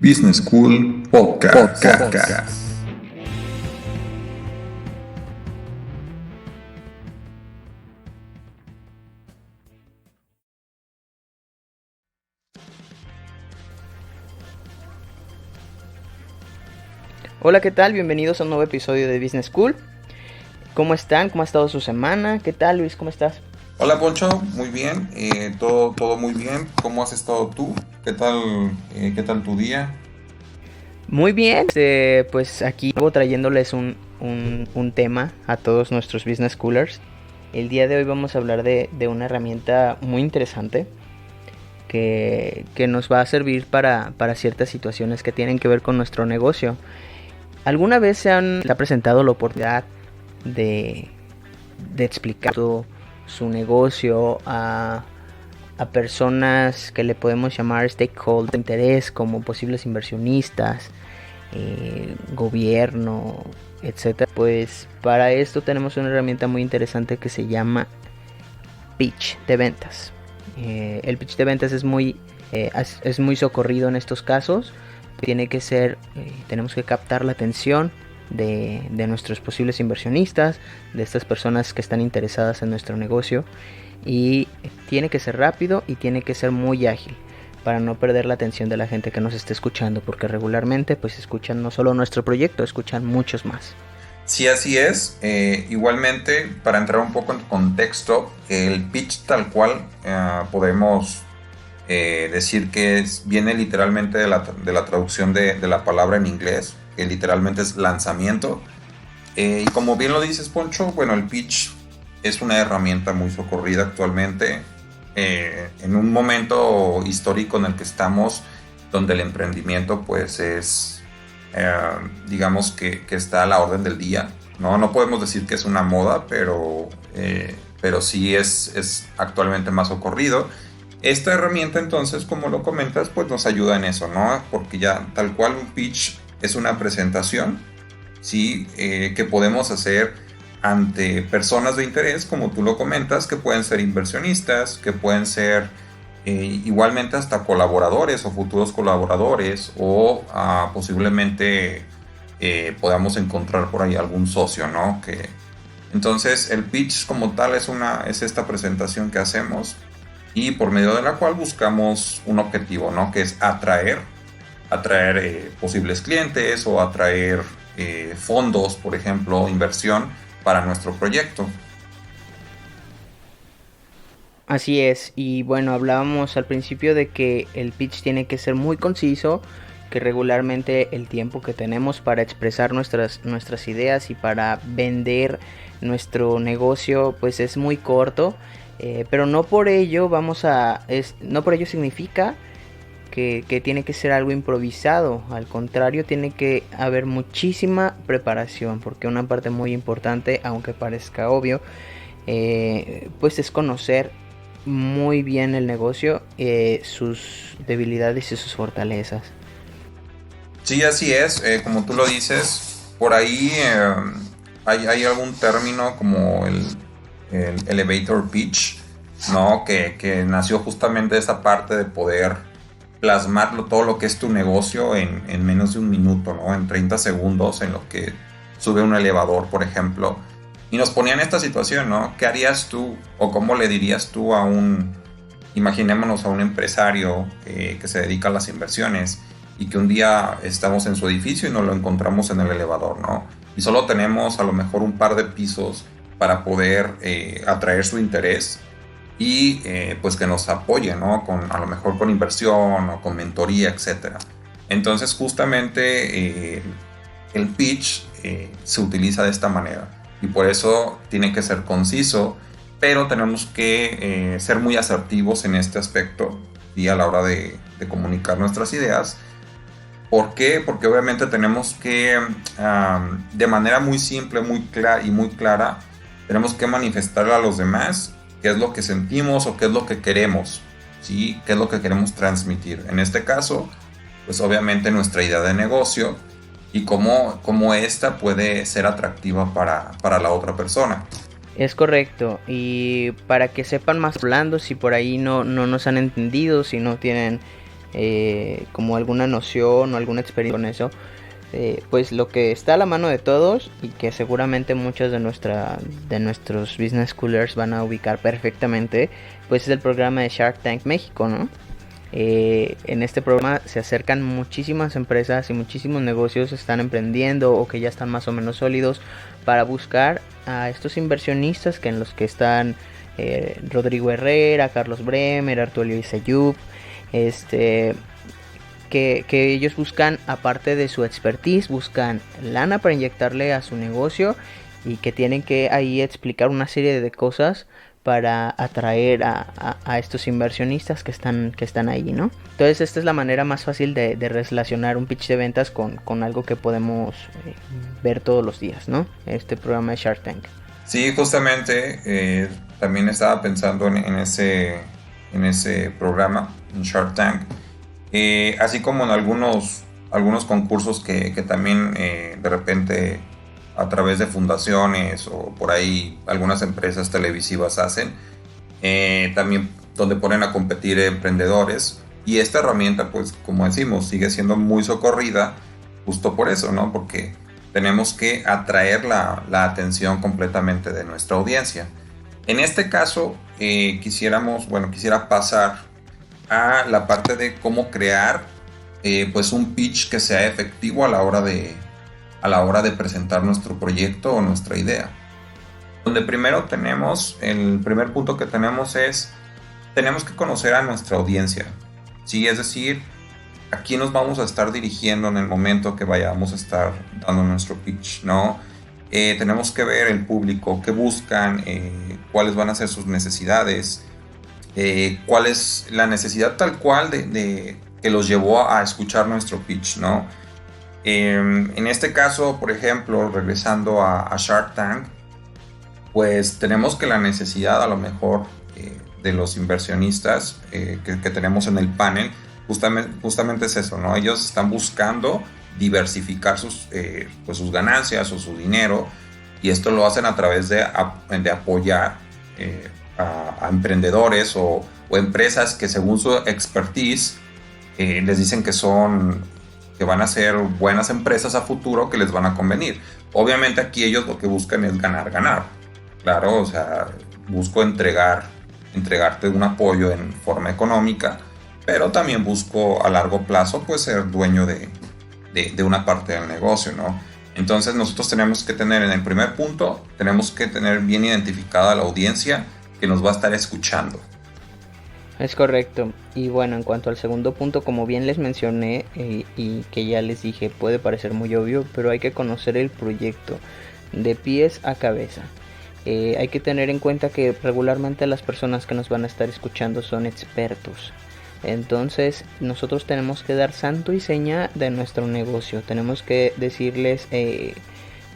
Business School Podcast. Hola, ¿qué tal? Bienvenidos a un nuevo episodio de Business School. ¿Cómo están? ¿Cómo ha estado su semana? ¿Qué tal, Luis? ¿Cómo estás? Hola Poncho, muy bien, todo muy bien. ¿Cómo has estado tú? ¿Qué tal tu día? Muy bien, pues aquí trayéndoles un tema a todos nuestros Business Schoolers. El día de hoy vamos a hablar de una herramienta muy interesante que nos va a servir para ciertas situaciones que tienen que ver con nuestro negocio. ¿Alguna vez se ha presentado la oportunidad de explicar todo su negocio a personas que le podemos llamar stakeholders de interés, como posibles inversionistas, gobierno, etcétera? Pues para esto tenemos una herramienta muy interesante que se llama pitch de ventas. El pitch de ventas es muy socorrido en estos casos. Tenemos que captar la atención de nuestros posibles inversionistas, de estas personas que están interesadas en nuestro negocio, y tiene que ser rápido y tiene que ser muy ágil para no perder la atención de la gente que nos esté escuchando, porque regularmente pues escuchan no solo nuestro proyecto, escuchan muchos más. Sí, así es. Igualmente, para entrar un poco en contexto, el pitch tal cual podemos decir que viene literalmente de la traducción de la palabra en inglés, que literalmente es lanzamiento. Y como bien lo dices, Poncho, bueno, el pitch es una herramienta muy socorrida actualmente en un momento histórico en el que estamos, donde el emprendimiento pues es, digamos que está a la orden del día. No podemos decir que es una moda, pero sí es actualmente más socorrido. Esta herramienta entonces, como lo comentas, pues nos ayuda en eso, ¿no? Porque ya tal cual un pitch es una presentación, ¿sí? Que podemos hacer ante personas de interés, como tú lo comentas, que pueden ser inversionistas, que pueden ser igualmente hasta colaboradores o futuros colaboradores, o posiblemente podamos encontrar por ahí algún socio, ¿no? Entonces el pitch como tal es esta presentación que hacemos y por medio de la cual buscamos un objetivo, ¿no? Que es atraer posibles clientes o atraer fondos, por ejemplo, inversión para nuestro proyecto. Así es, y bueno, hablábamos al principio de que el pitch tiene que ser muy conciso, que regularmente el tiempo que tenemos para expresar nuestras ideas y para vender nuestro negocio pues es muy corto, pero no por ello no por ello significa que tiene que ser algo improvisado. Al contrario, tiene que haber muchísima preparación, porque una parte muy importante, aunque parezca obvio, pues es conocer muy bien el negocio, sus debilidades y sus fortalezas. Sí, así es, como tú lo dices, por ahí hay algún término como el elevator pitch, ¿no? Que nació justamente de esa parte de poder plasmarlo todo lo que es tu negocio en menos de un minuto, ¿no? En 30 segundos, en lo que sube un elevador, por ejemplo. Y nos ponían esta situación, ¿no? ¿Qué harías tú o cómo le dirías tú imaginémonos a un empresario que se dedica a las inversiones y que un día estamos en su edificio y nos lo encontramos en el elevador, ¿no? Y solo tenemos a lo mejor un par de pisos para poder atraer su interés y pues que nos apoye, ¿no? A lo mejor con inversión o con mentoría, etcétera. Entonces justamente el pitch se utiliza de esta manera y por eso tiene que ser conciso, pero tenemos que ser muy asertivos en este aspecto y a la hora de comunicar nuestras ideas. ¿Por qué? Porque obviamente tenemos que de manera muy simple, muy clara, tenemos que manifestarle a los demás qué es lo que sentimos o qué es lo que queremos, ¿sí? ¿Qué es lo que queremos transmitir? En este caso, pues obviamente nuestra idea de negocio y cómo esta puede ser atractiva para la otra persona. Es correcto, y para que sepan más hablando, si por ahí no nos han entendido, si no tienen como alguna noción o alguna experiencia con eso, pues lo que está a la mano de todos y que seguramente muchos de nuestros business schoolers van a ubicar perfectamente, pues es el programa de Shark Tank México, ¿no? En este programa se acercan muchísimas empresas y muchísimos negocios están emprendiendo o que ya están más o menos sólidos para buscar a estos inversionistas que en los que están Rodrigo Herrera, Carlos Bremer, Arturo Isayub, este que ellos buscan, aparte de su expertise, buscan lana para inyectarle a su negocio y que tienen que ahí explicar una serie de cosas para atraer a estos inversionistas que están ahí, ¿no? Entonces esta es la manera más fácil de relacionar un pitch de ventas con algo que podemos ver todos los días, ¿no? Este programa de Shark Tank. Sí, justamente también estaba pensando en ese programa, en Shark Tank, así como en algunos concursos que también de repente a través de fundaciones o por ahí algunas empresas televisivas hacen, también donde ponen a competir emprendedores. Y esta herramienta, pues como decimos, sigue siendo muy socorrida justo por eso, ¿no? Porque tenemos que atraer la atención completamente de nuestra audiencia. En este caso, quisiera pasar a la parte de cómo crear pues un pitch que sea efectivo a la hora de presentar nuestro proyecto o nuestra idea. Donde primero el primer punto que tenemos que conocer a nuestra audiencia. Sí, es decir, a quién nos vamos a estar dirigiendo en el momento que vayamos a estar dando nuestro pitch, ¿no? Tenemos que ver el público, qué buscan, cuáles van a ser sus necesidades, cuál es la necesidad tal cual de que los llevó a escuchar nuestro pitch, ¿no? En este caso, por ejemplo, regresando a Shark Tank, pues tenemos que la necesidad a lo mejor de los inversionistas que tenemos en el panel, justamente es eso, ¿no? Ellos están buscando diversificar sus ganancias o su dinero, y esto lo hacen a través de apoyar a emprendedores o empresas que según su expertise les dicen que van a ser buenas empresas a futuro que les van a convenir. Obviamente aquí ellos lo que buscan es ganar. Claro, o sea, busco entregarte un apoyo en forma económica, pero también busco a largo plazo pues ser dueño de una parte del negocio, ¿no? Entonces nosotros tenemos que tener en el primer punto, tenemos que tener bien identificada la audiencia que nos va a estar escuchando. Es correcto. Y bueno, en cuanto al segundo punto, como bien les mencioné y que ya les dije, puede parecer muy obvio, pero hay que conocer el proyecto de pies a cabeza. Hay que tener en cuenta que regularmente las personas que nos van a estar escuchando son expertos. Entonces nosotros tenemos que dar santo y seña de nuestro negocio. Tenemos que decirles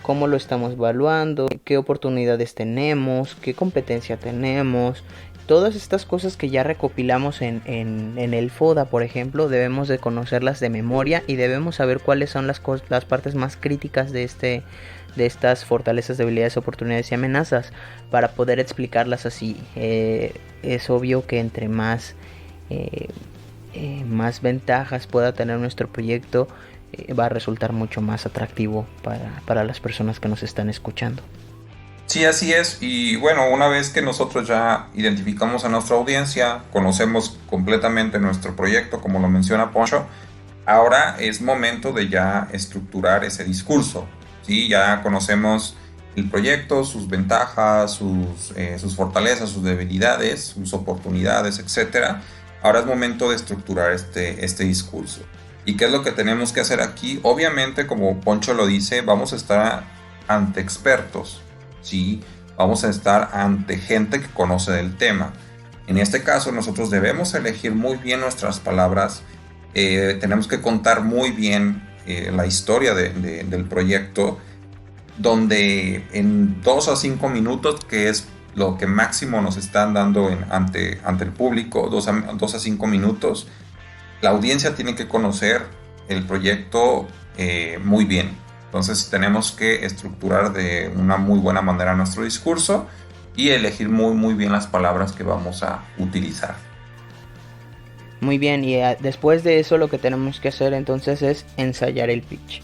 cómo lo estamos evaluando, qué oportunidades tenemos, qué competencia tenemos. Todas estas cosas que ya recopilamos en el FODA, por ejemplo, debemos de conocerlas de memoria y debemos saber cuáles son las partes más críticas de estas fortalezas, debilidades, oportunidades y amenazas para poder explicarlas así. Es obvio que entre más ventajas pueda tener nuestro proyecto, va a resultar mucho más atractivo para las personas que nos están escuchando. Sí, así es. Y bueno, una vez que nosotros ya identificamos a nuestra audiencia, conocemos completamente nuestro proyecto, como lo menciona Poncho, ahora es momento de ya estructurar ese discurso. ¿Sí? Ya conocemos el proyecto, sus ventajas, sus fortalezas, sus debilidades, sus oportunidades, etc. Ahora es momento de estructurar este discurso. ¿Y qué es lo que tenemos que hacer aquí? Obviamente, como Poncho lo dice, vamos a estar ante expertos. ¿Sí? Vamos a estar ante gente que conoce del tema. En este caso, nosotros debemos elegir muy bien nuestras palabras. Tenemos que contar muy bien la historia del proyecto, donde en 2 a 5 minutos, que es lo que máximo nos están dando ante el público, 2 a 5 minutos, la audiencia tiene que conocer el proyecto muy bien. Entonces tenemos que estructurar de una muy buena manera nuestro discurso y elegir muy muy bien las palabras que vamos a utilizar. Muy bien, y después de eso lo que tenemos que hacer entonces es ensayar el pitch.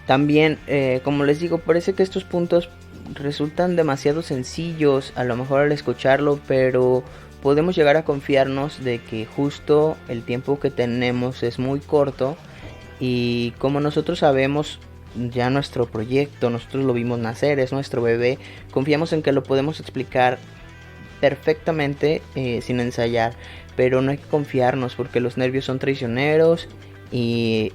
También, como les digo, parece que estos puntos resultan demasiado sencillos a lo mejor al escucharlo, pero podemos llegar a confiarnos de que justo el tiempo que tenemos es muy corto y como nosotros sabemos ya nuestro proyecto, nosotros lo vimos nacer, es nuestro bebé, confiamos en que lo podemos explicar perfectamente sin ensayar, pero no hay que confiarnos porque los nervios son traicioneros y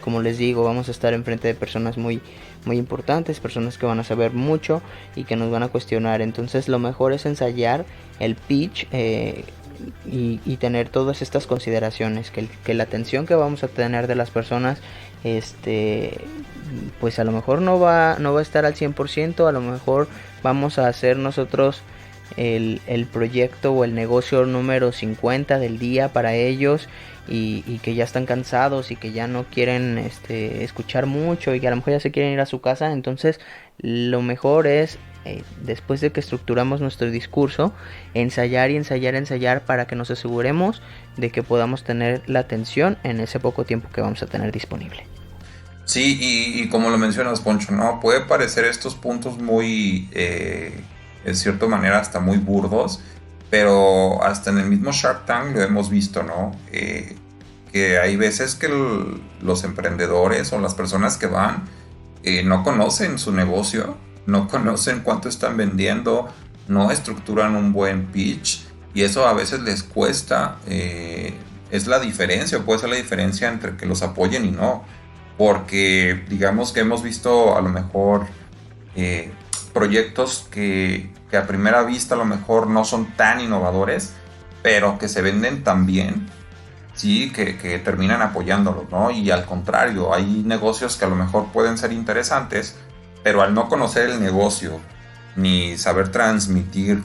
como les digo, vamos a estar enfrente de personas muy muy importantes, personas que van a saber mucho y que nos van a cuestionar. Entonces lo mejor es ensayar el pitch y tener todas estas consideraciones, que la atención que vamos a tener de las personas pues a lo mejor no va a estar al 100%, a lo mejor vamos a hacer nosotros el proyecto o el negocio número 50 del día para ellos y que ya están cansados y que ya no quieren escuchar mucho y que a lo mejor ya se quieren ir a su casa. Entonces lo mejor es después de que estructuramos nuestro discurso, ensayar y ensayar, ensayar para que nos aseguremos de que podamos tener la atención en ese poco tiempo que vamos a tener disponible. Sí, y como lo mencionas, Poncho, ¿no? Puede parecer estos puntos muy, de cierta manera, hasta muy burdos, pero hasta en el mismo Shark Tank lo hemos visto, ¿no? Que hay veces que los emprendedores o las personas que van no conocen su negocio, no conocen cuánto están vendiendo, no estructuran un buen pitch y eso a veces les cuesta. Es la diferencia, puede ser la diferencia entre que los apoyen y no. Porque digamos que hemos visto a lo mejor proyectos que a primera vista a lo mejor no son tan innovadores, pero que se venden tan bien, sí, que terminan apoyándolos, ¿no? Y al contrario, hay negocios que a lo mejor pueden ser interesantes, pero al no conocer el negocio ni saber transmitir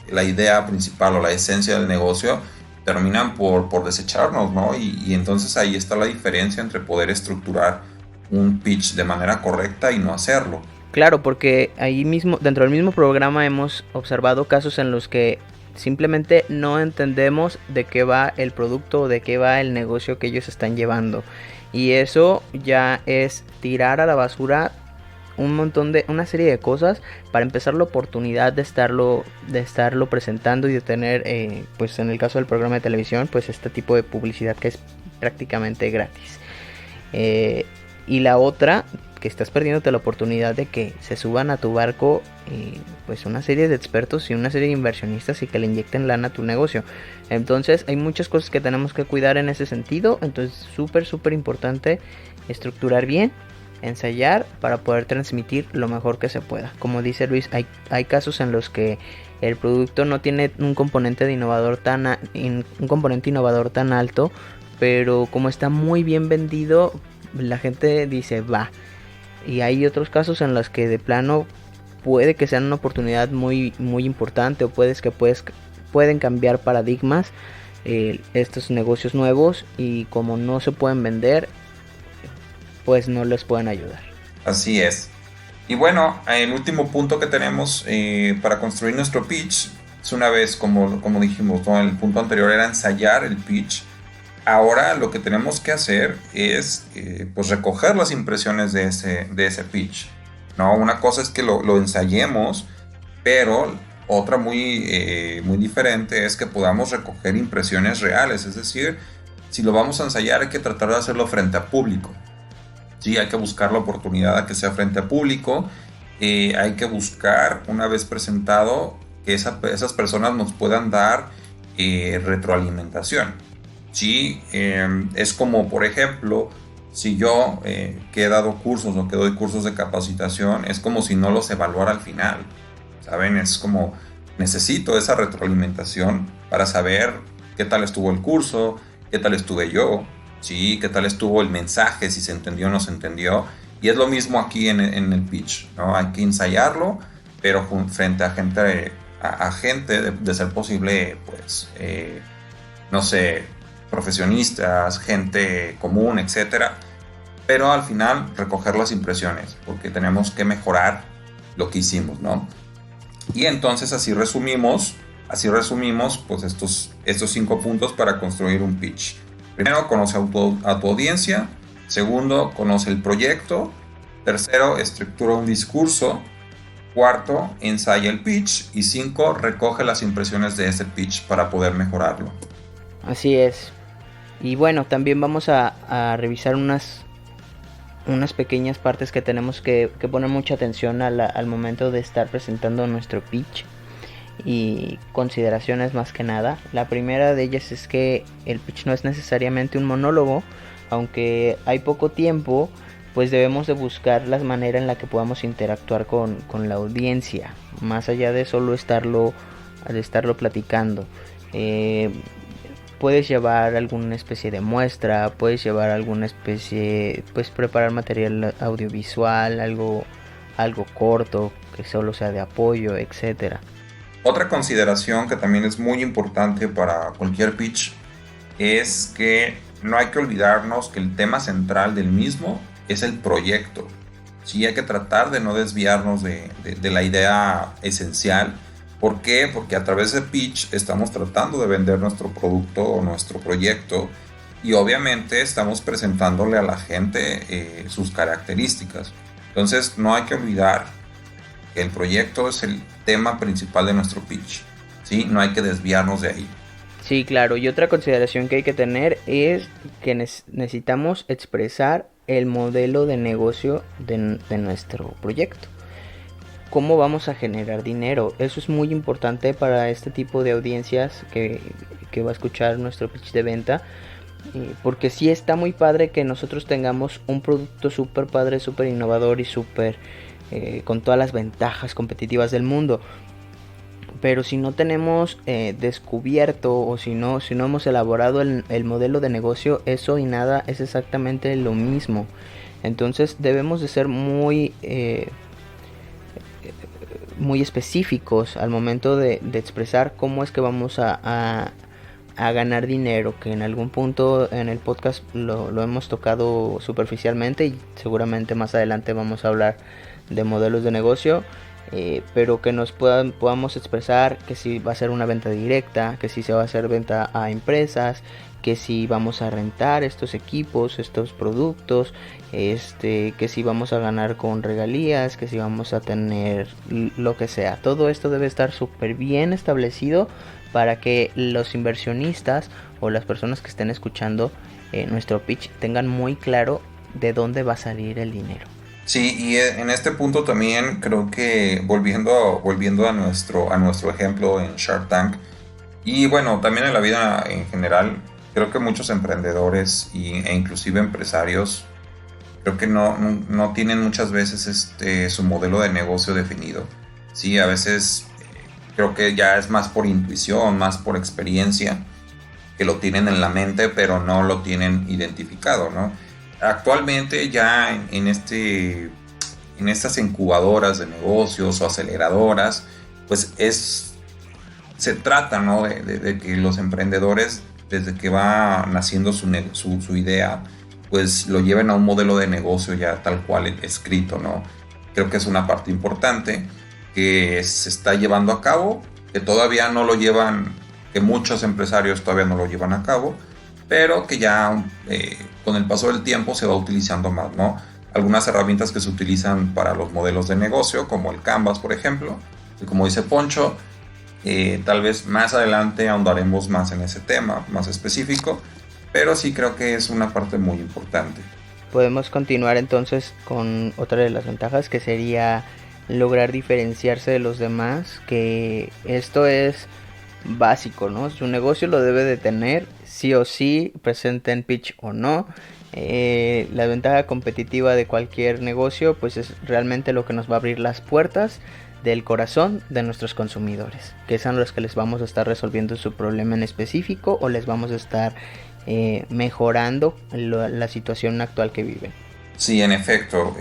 la idea principal o la esencia del negocio, terminan por desecharnos, ¿no? Y entonces ahí está la diferencia entre poder estructurar un pitch de manera correcta y no hacerlo. Claro, porque ahí mismo, dentro del mismo programa hemos observado casos en los que simplemente no entendemos de qué va el producto o de qué va el negocio que ellos están llevando. Y eso ya es tirar a la basura una serie de cosas para empezar la oportunidad de estarlo presentando y de tener pues en el caso del programa de televisión pues este tipo de publicidad que es prácticamente gratis. Y la otra, que estás perdiéndote la oportunidad de que se suban a tu barco pues una serie de expertos y una serie de inversionistas y que le inyecten lana a tu negocio. Entonces hay muchas cosas que tenemos que cuidar en ese sentido. Entonces súper importante estructurar bien, ensayar para poder transmitir lo mejor que se pueda. Como dice Luis, hay casos en los que el producto no tiene un componente innovador tan alto, pero como está muy bien vendido, la gente dice va. Y hay otros casos en los que de plano puede que sean una oportunidad muy muy importante o pueden cambiar paradigmas estos negocios nuevos y como no se pueden vender pues no les pueden ayudar. Así es. Y bueno, el último punto que tenemos para construir nuestro pitch es una vez, como dijimos, ¿no? El punto anterior era ensayar el pitch. Ahora lo que tenemos que hacer es pues recoger las impresiones de ese pitch, ¿no? Una cosa es que lo ensayemos, pero otra muy diferente es que podamos recoger impresiones reales. Es decir, si lo vamos a ensayar hay que tratar de hacerlo frente a público. Sí, hay que buscar la oportunidad a que sea frente a público. Hay que buscar, una vez presentado, que esas personas nos puedan dar retroalimentación. Sí, es como, por ejemplo, si yo que he dado cursos o que doy cursos de capacitación, es como si no los evaluara al final. ¿Saben? Es como, necesito esa retroalimentación para saber qué tal estuvo el curso, qué tal estuve yo. Sí, qué tal estuvo el mensaje, si se entendió o no se entendió. Y es lo mismo aquí en el pitch, ¿no? Hay que ensayarlo, pero frente a gente de ser posible, pues, no sé, profesionistas, gente común, etcétera. Pero al final recoger las impresiones, porque tenemos que mejorar lo que hicimos, ¿no? Y entonces así resumimos pues estos estos 5 puntos para construir un pitch. Primero, conoce a tu audiencia. Segundo, conoce el proyecto. Tercero, estructura un discurso. Cuarto, ensaya el pitch. Y 5, recoge las impresiones de ese pitch para poder mejorarlo. Así es. Y bueno, también vamos a revisar unas pequeñas partes que tenemos que poner mucha atención al momento de estar presentando nuestro pitch. Y consideraciones más que nada. La primera de ellas es que el pitch no es necesariamente un monólogo. Aunque hay poco tiempo, pues debemos de buscar la manera en la que podamos interactuar con la audiencia, más allá de solo estarlo platicando. Puedes llevar alguna especie de muestra, puedes llevar alguna especie, puedes preparar material audiovisual, algo corto que solo sea de apoyo, etcétera. Otra consideración que también es muy importante para cualquier pitch es que no hay que olvidarnos que el tema central del mismo es el proyecto. Sí, hay que tratar de no desviarnos de la idea esencial. ¿Por qué? Porque a través de pitch estamos tratando de vender nuestro producto o nuestro proyecto y obviamente estamos presentándole a la gente sus características. Entonces no hay que olvidar que el proyecto es el tema principal de nuestro pitch. ¿Sí? No hay que desviarnos de ahí. Sí, claro. Y otra consideración que hay que tener es que necesitamos expresar el modelo de negocio de nuestro proyecto. ¿Cómo vamos a generar dinero? Eso es muy importante para este tipo de audiencias que va a escuchar nuestro pitch de venta. Porque sí está muy padre que nosotros tengamos un producto súper padre, súper innovador y súper con todas las ventajas competitivas del mundo. Pero si no tenemos descubierto o si no hemos elaborado el modelo de negocio, eso y nada es exactamente lo mismo. Entonces debemos de ser muy específicos al momento de expresar cómo es que vamos a ganar dinero, que en algún punto en el podcast lo hemos tocado superficialmente y seguramente más adelante vamos a hablar de modelos de negocio. Pero que nos podamos expresar que si va a ser una venta directa, que si se va a hacer venta a empresas, que si vamos a rentar estos equipos, estos productos, que si vamos a ganar con regalías, que si vamos a tener lo que sea. Todo esto debe estar súper bien establecido para que los inversionistas o las personas que estén escuchando nuestro pitch tengan muy claro de dónde va a salir el dinero. Sí, y en este punto también creo que volviendo a nuestro ejemplo en Shark Tank, y bueno, también en la vida en general, creo que muchos emprendedores e inclusive empresarios, creo que no tienen muchas veces su modelo de negocio definido. Sí, a veces creo que ya es más por intuición, más por experiencia, que lo tienen en la mente, pero no lo tienen identificado, ¿no? Actualmente ya en estas incubadoras de negocios o aceleradoras, pues se trata, ¿no? de que los emprendedores, desde que va naciendo su idea, pues lo lleven a un modelo de negocio ya tal cual escrito, ¿no? Creo que es una parte importante que se está llevando a cabo, que todavía no lo llevan, que muchos empresarios todavía no lo llevan a cabo, pero que ya con el paso del tiempo se va utilizando más, ¿no? Algunas herramientas que se utilizan para los modelos de negocio, como el Canvas, por ejemplo, y como dice Poncho, tal vez más adelante ahondaremos más en ese tema, más específico, pero sí creo que es una parte muy importante. Podemos continuar entonces con otra de las ventajas, que sería lograr diferenciarse de los demás, que esto es básico, ¿no? Su negocio lo debe de tener sí o sí, presenten pitch o no. La ventaja competitiva de cualquier negocio pues es realmente lo que nos va a abrir las puertas del corazón de nuestros consumidores, que son los que les vamos a estar resolviendo su problema en específico o les vamos a estar mejorando la situación actual que viven. Sí, en efecto,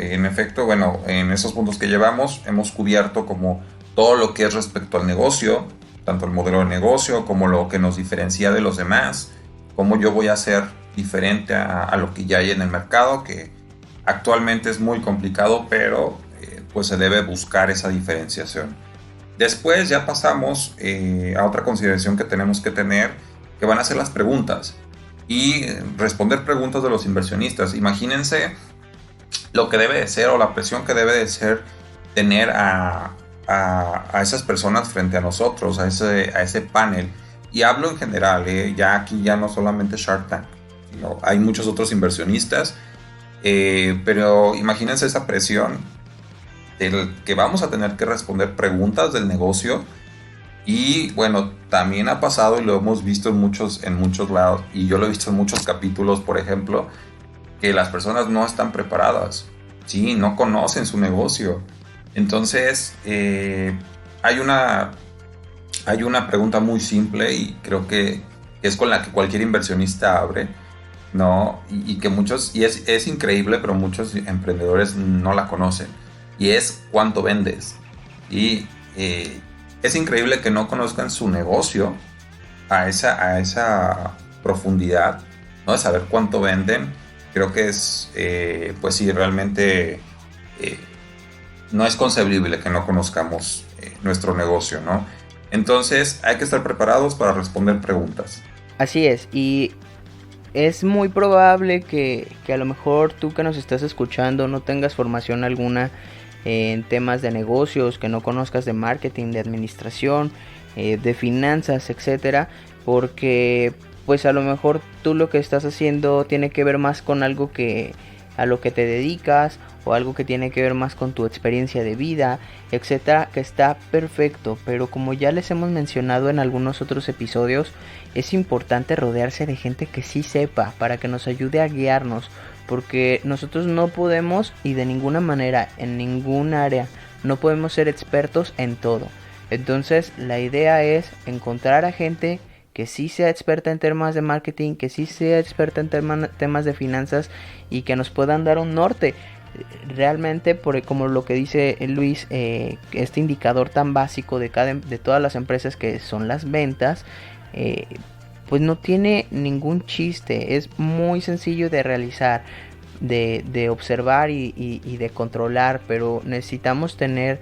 bueno, en esos puntos que llevamos hemos cubierto como todo lo que es respecto al negocio, tanto el modelo de negocio como lo que nos diferencia de los demás, cómo yo voy a ser diferente a lo que ya hay en el mercado, que actualmente es muy complicado, pero pues se debe buscar esa diferenciación. Después ya pasamos a otra consideración que tenemos que tener, que van a hacer las preguntas y responder preguntas de los inversionistas. Imagínense lo que debe de ser o la presión que debe de ser tener a esas personas frente a nosotros, a ese panel. Y hablo en general, ya aquí ya no solamente Shark Tank, sino hay muchos otros inversionistas, pero imagínense esa presión del que vamos a tener que responder preguntas del negocio. Y bueno, también ha pasado y lo hemos visto en muchos lados, y yo lo he visto en muchos capítulos, por ejemplo, que las personas no están preparadas, ¿sí? No conocen su negocio. Entonces, hay una pregunta muy simple y creo que es con la que cualquier inversionista abre, ¿no? Y que muchos, y es increíble, pero muchos emprendedores no la conocen. Y es ¿cuánto vendes? Y es increíble que no conozcan su negocio a esa profundidad, ¿no? De saber cuánto venden. Creo que es, pues sí, realmente no es concebible que no conozcamos nuestro negocio, ¿no? Entonces hay que estar preparados para responder preguntas. Así es, y es muy probable que a lo mejor tú que nos estás escuchando no tengas formación alguna en temas de negocios, que no conozcas de marketing, de administración, de finanzas, etcétera, porque pues a lo mejor tú lo que estás haciendo tiene que ver más con algo que a lo que te dedicas o algo que tiene que ver más con tu experiencia de vida, etcétera, que está perfecto, pero como ya les hemos mencionado en algunos otros episodios, es importante rodearse de gente que sí sepa para que nos ayude a guiarnos, porque nosotros no podemos y de ninguna manera en ningún área no podemos ser expertos en todo. Entonces la idea es encontrar a gente que sí sea experta en temas de marketing, que sí sea experta en temas de finanzas y que nos puedan dar un norte. Realmente, como lo que dice Luis, este indicador tan básico de todas las empresas que son las ventas, pues no tiene ningún chiste, es muy sencillo de realizar, de observar y de controlar, pero necesitamos tener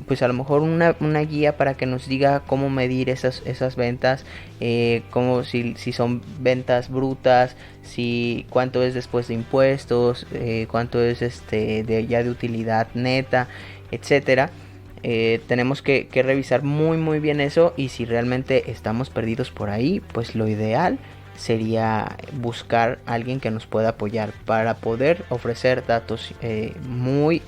pues a lo mejor una guía para que nos diga cómo medir esas ventas, como si son ventas brutas, si cuánto es después de impuestos, cuánto es de utilidad neta, etcétera. Tenemos que revisar muy bien eso, y si realmente estamos perdidos por ahí, pues lo ideal sería buscar a alguien que nos pueda apoyar para poder ofrecer datos muy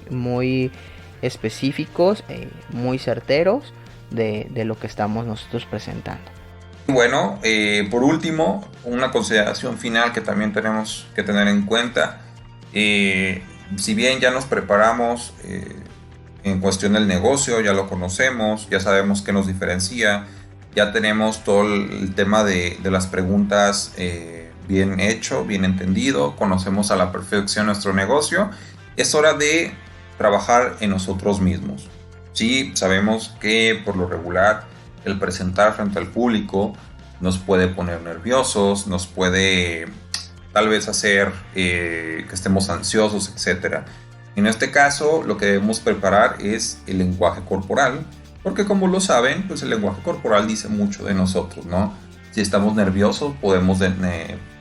específicos, muy certeros de lo que estamos nosotros presentando. Bueno, por último, una consideración final que también tenemos que tener en cuenta. Si bien ya nos preparamos en cuestión del negocio, ya lo conocemos, ya sabemos qué nos diferencia, ya tenemos todo el tema de las preguntas bien hecho, bien entendido, conocemos a la perfección nuestro negocio, es hora de trabajar en nosotros mismos. Sí, sabemos que por lo regular el presentar frente al público nos puede poner nerviosos, nos puede tal vez hacer que estemos ansiosos, etc. En este caso, lo que debemos preparar es el lenguaje corporal, porque como lo saben, pues el lenguaje corporal dice mucho de nosotros, ¿no? Si estamos nerviosos,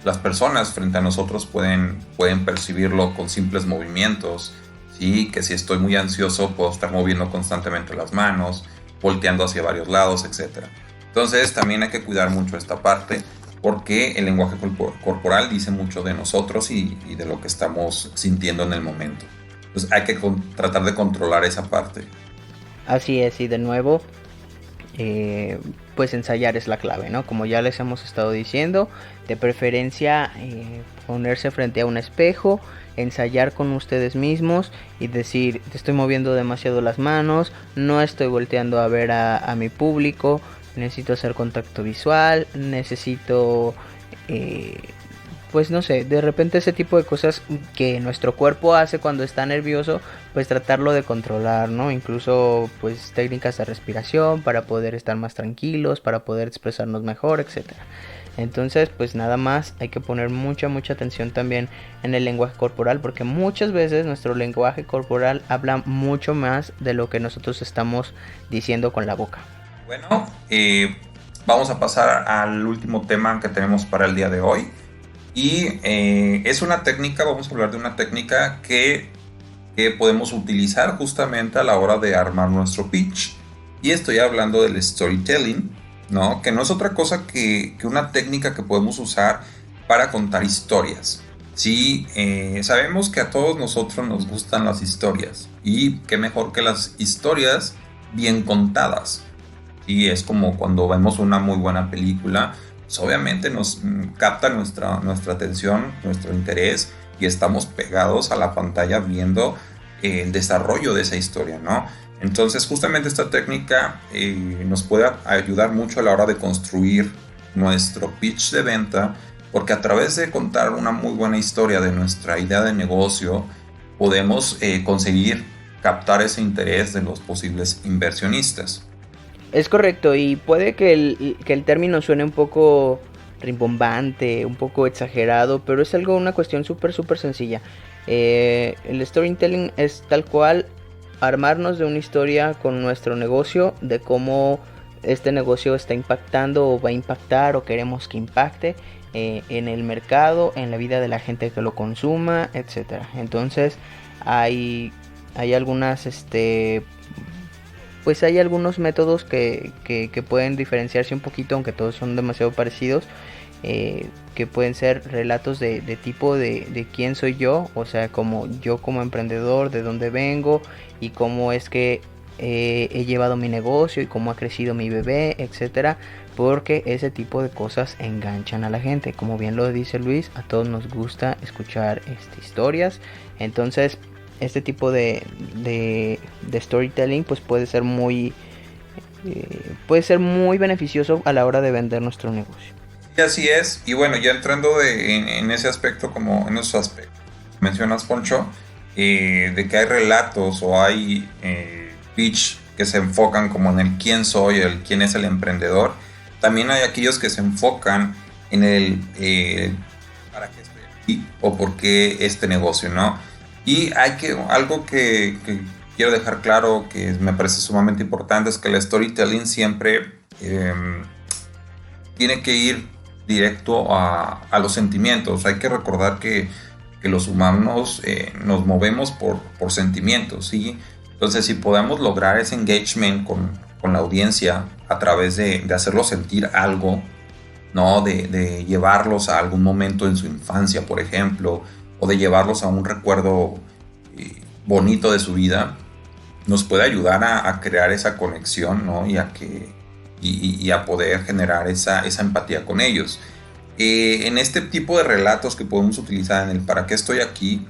las personas frente a nosotros pueden percibirlo con simples movimientos. Sí, que si estoy muy ansioso puedo estar moviendo constantemente las manos, volteando hacia varios lados, etc. Entonces también hay que cuidar mucho esta parte, porque el lenguaje corporal dice mucho de nosotros y de lo que estamos sintiendo en el momento. Entonces hay que tratar de controlar esa parte. Así es, y de nuevo, pues ensayar es la clave, ¿no? Como ya les hemos estado diciendo, de preferencia ponerse frente a un espejo, ensayar con ustedes mismos y decir, te estoy moviendo demasiado las manos, no estoy volteando a ver a mi público, necesito hacer contacto visual, necesito pues no sé, de repente ese tipo de cosas que nuestro cuerpo hace cuando está nervioso, pues tratarlo de controlar, ¿no? Incluso pues técnicas de respiración para poder estar más tranquilos, para poder expresarnos mejor, etcétera. Entonces, pues nada más hay que poner mucha atención también en el lenguaje corporal, porque muchas veces nuestro lenguaje corporal habla mucho más de lo que nosotros estamos diciendo con la boca. Bueno, vamos a pasar al último tema que tenemos para el día de hoy. Y es una técnica, vamos a hablar de una técnica que podemos utilizar justamente a la hora de armar nuestro pitch. Y estoy hablando del storytelling, ¿no? Que no es otra cosa que una técnica que podemos usar para contar historias. Sí, sabemos que a todos nosotros nos gustan las historias. Y qué mejor que las historias bien contadas. Y es como cuando vemos una muy buena película, pues obviamente nos capta nuestra atención, nuestro interés y estamos pegados a la pantalla viendo el desarrollo de esa historia, ¿no? Entonces justamente esta técnica nos puede ayudar mucho a la hora de construir nuestro pitch de venta, porque a través de contar una muy buena historia de nuestra idea de negocio podemos conseguir captar ese interés de los posibles inversionistas. Es correcto, y puede que el término suene un poco rimbombante, un poco exagerado, pero es algo, una cuestión súper sencilla. El storytelling es tal cual armarnos de una historia con nuestro negocio, de cómo este negocio está impactando o va a impactar o queremos que impacte en el mercado, en la vida de la gente que lo consuma, etcétera. Entonces hay algunas pues hay algunos métodos que pueden diferenciarse un poquito, aunque todos son demasiado parecidos, que pueden ser relatos de tipo de quién soy yo, o sea, como yo como emprendedor, de dónde vengo y cómo es que he llevado mi negocio y cómo ha crecido mi bebé, etcétera, porque ese tipo de cosas enganchan a la gente. Como bien lo dice Luis, a todos nos gusta escuchar historias, entonces este tipo de storytelling pues puede ser muy beneficioso a la hora de vender nuestro negocio. Y así es, y bueno, ya entrando en ese aspecto, como en esos aspectos mencionas, Poncho, de que hay relatos o hay pitch que se enfocan como en el quién soy, el quién es el emprendedor. También hay aquellos que se enfocan en el para qué estoy aquí o por qué este negocio, ¿no? Y algo que quiero dejar claro, que me parece sumamente importante, es que el storytelling siempre tiene que ir directo a los sentimientos. Hay que recordar que los humanos nos movemos por sentimientos, ¿sí? Entonces, si podemos lograr ese engagement con la audiencia a través de hacerlos sentir algo, ¿no? De llevarlos a algún momento en su infancia, por ejemplo, o de llevarlos a un recuerdo bonito de su vida, nos puede ayudar a crear esa conexión, ¿no? Y a poder generar esa empatía con ellos. En este tipo de relatos que podemos utilizar en el ¿para qué estoy aquí?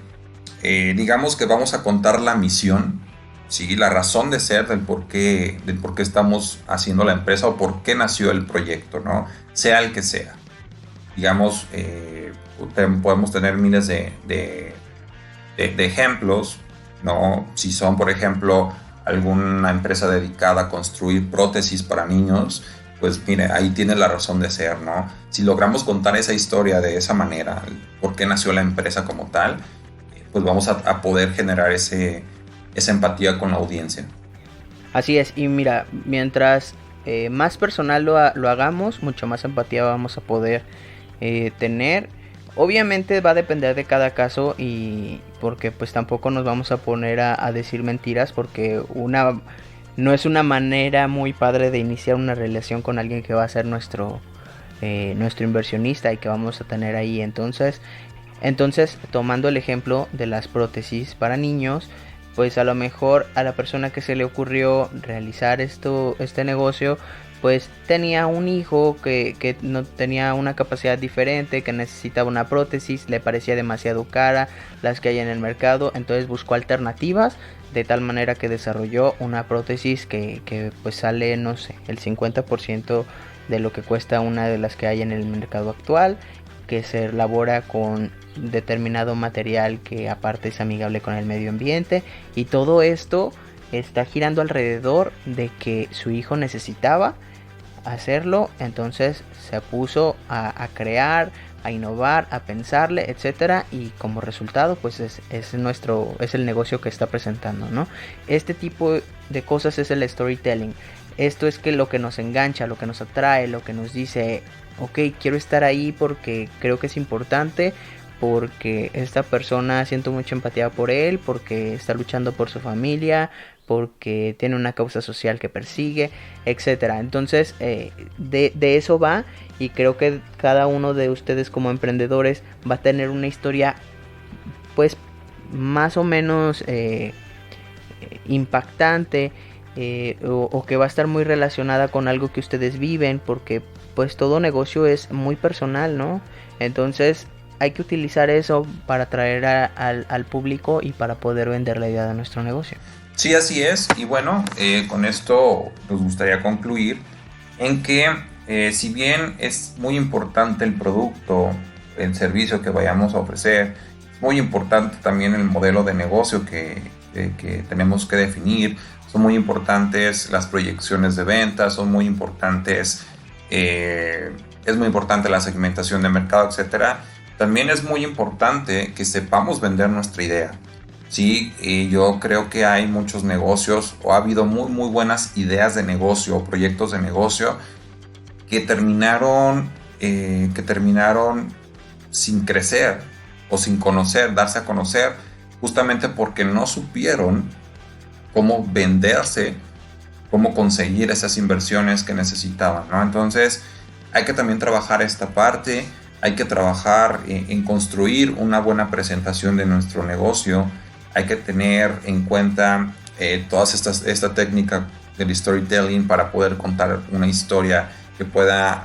Digamos que vamos a contar la misión, ¿sí? La razón de ser del por qué estamos haciendo la empresa o por qué nació el proyecto, ¿no? Sea el que sea. Digamos, podemos tener miles de ejemplos, ¿no? Si son, por ejemplo, alguna empresa dedicada a construir prótesis para niños, pues mire, ahí tiene la razón de ser, ¿no? Si logramos contar esa historia de esa manera, por qué nació la empresa como tal, pues vamos a poder generar esa empatía con la audiencia. Así es, y mira, mientras más personal lo hagamos, mucho más empatía vamos a poder tener. Obviamente va a depender de cada caso y porque pues tampoco nos vamos a poner a decir mentiras, porque no es una manera muy padre de iniciar una relación con alguien que va a ser nuestro inversionista y que vamos a tener ahí. Entonces, tomando el ejemplo de las prótesis para niños, pues a lo mejor a la persona que se le ocurrió realizar este negocio, pues tenía un hijo que no tenía una capacidad diferente, que necesitaba una prótesis, le parecía demasiado cara las que hay en el mercado, entonces buscó alternativas de tal manera que desarrolló una prótesis que pues sale, no sé, el 50% de lo que cuesta una de las que hay en el mercado actual, que se elabora con determinado material que aparte es amigable con el medio ambiente, y todo esto está girando alrededor de que su hijo necesitaba hacerlo, entonces se puso a crear, a innovar, a pensarle, etcétera, y como resultado pues es el negocio que está presentando, ¿no? Este tipo de cosas es el storytelling. esto es que lo que nos engancha, lo que nos atrae, lo que nos dice, ok, quiero estar ahí porque creo que es importante, porque esta persona siento mucha empatía por él, porque está luchando por su familia, porque tiene una causa social que persigue, etcétera. Entonces, de eso va, y creo que cada uno de ustedes como emprendedores va a tener una historia, pues, más o menos impactante, o que va a estar muy relacionada con algo que ustedes viven, porque pues todo negocio es muy personal, ¿no? Entonces hay que utilizar eso para atraer al público y para poder vender la idea de nuestro negocio. Sí, así es. Y bueno, con esto nos gustaría concluir en que si bien es muy importante el producto, el servicio que vayamos a ofrecer, es muy importante también el modelo de negocio que tenemos que definir. Son muy importantes las proyecciones de ventas, son muy importantes, es muy importante la segmentación de mercado, etcétera. También es muy importante que sepamos vender nuestra idea. Sí, yo creo que hay muchos negocios, o ha habido muy buenas ideas de negocio o proyectos de negocio que terminaron sin crecer o sin conocer, darse a conocer, justamente porque no supieron cómo venderse, cómo conseguir esas inversiones que necesitaban, ¿no? Entonces hay que también trabajar esta parte, hay que trabajar en construir una buena presentación de nuestro negocio, hay que tener en cuenta esta técnica del storytelling para poder contar una historia que pueda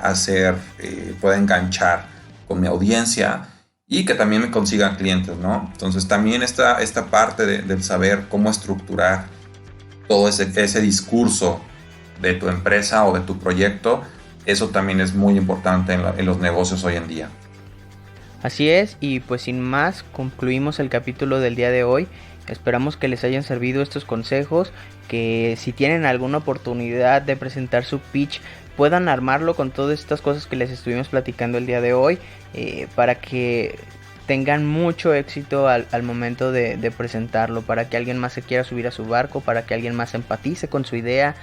pueda enganchar con mi audiencia y que también me consiga clientes, ¿no? Entonces también esta parte del saber cómo estructurar todo ese discurso de tu empresa o de tu proyecto, eso también es muy importante en los negocios hoy en día. Así es, y pues sin más concluimos el capítulo del día de hoy. Esperamos que les hayan servido estos consejos, que si tienen alguna oportunidad de presentar su pitch puedan armarlo con todas estas cosas que les estuvimos platicando el día de hoy, para que tengan mucho éxito al momento de presentarlo, para que alguien más se quiera subir a su barco, para que alguien más empatice con su idea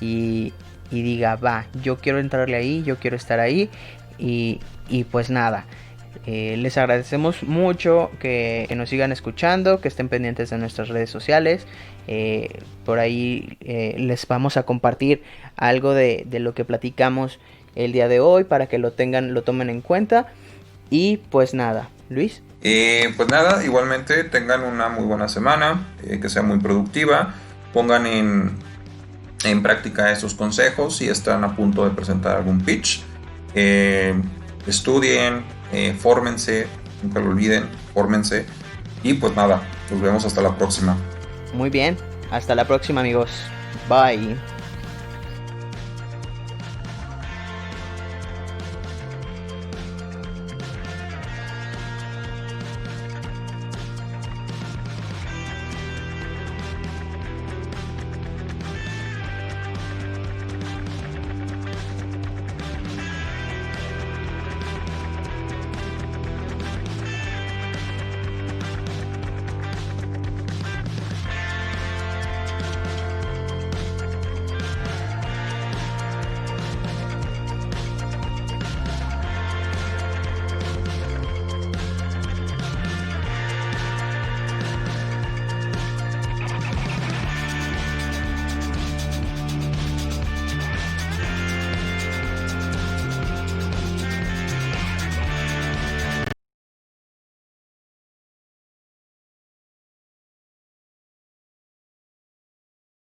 y diga, va, yo quiero entrarle ahí, yo quiero estar ahí, y pues nada. Les agradecemos mucho que nos sigan escuchando, que estén pendientes de nuestras redes sociales. Por ahí les vamos a compartir algo de lo que platicamos el día de hoy para que lo tomen en cuenta. Y pues nada, Luis. Pues nada, igualmente tengan una muy buena semana, que sea muy productiva, pongan en práctica estos consejos si están a punto de presentar algún pitch. Estudien, fórmense, nunca lo olviden, fórmense. Y pues nada, nos vemos hasta la próxima. Muy bien, hasta la próxima, amigos. Bye.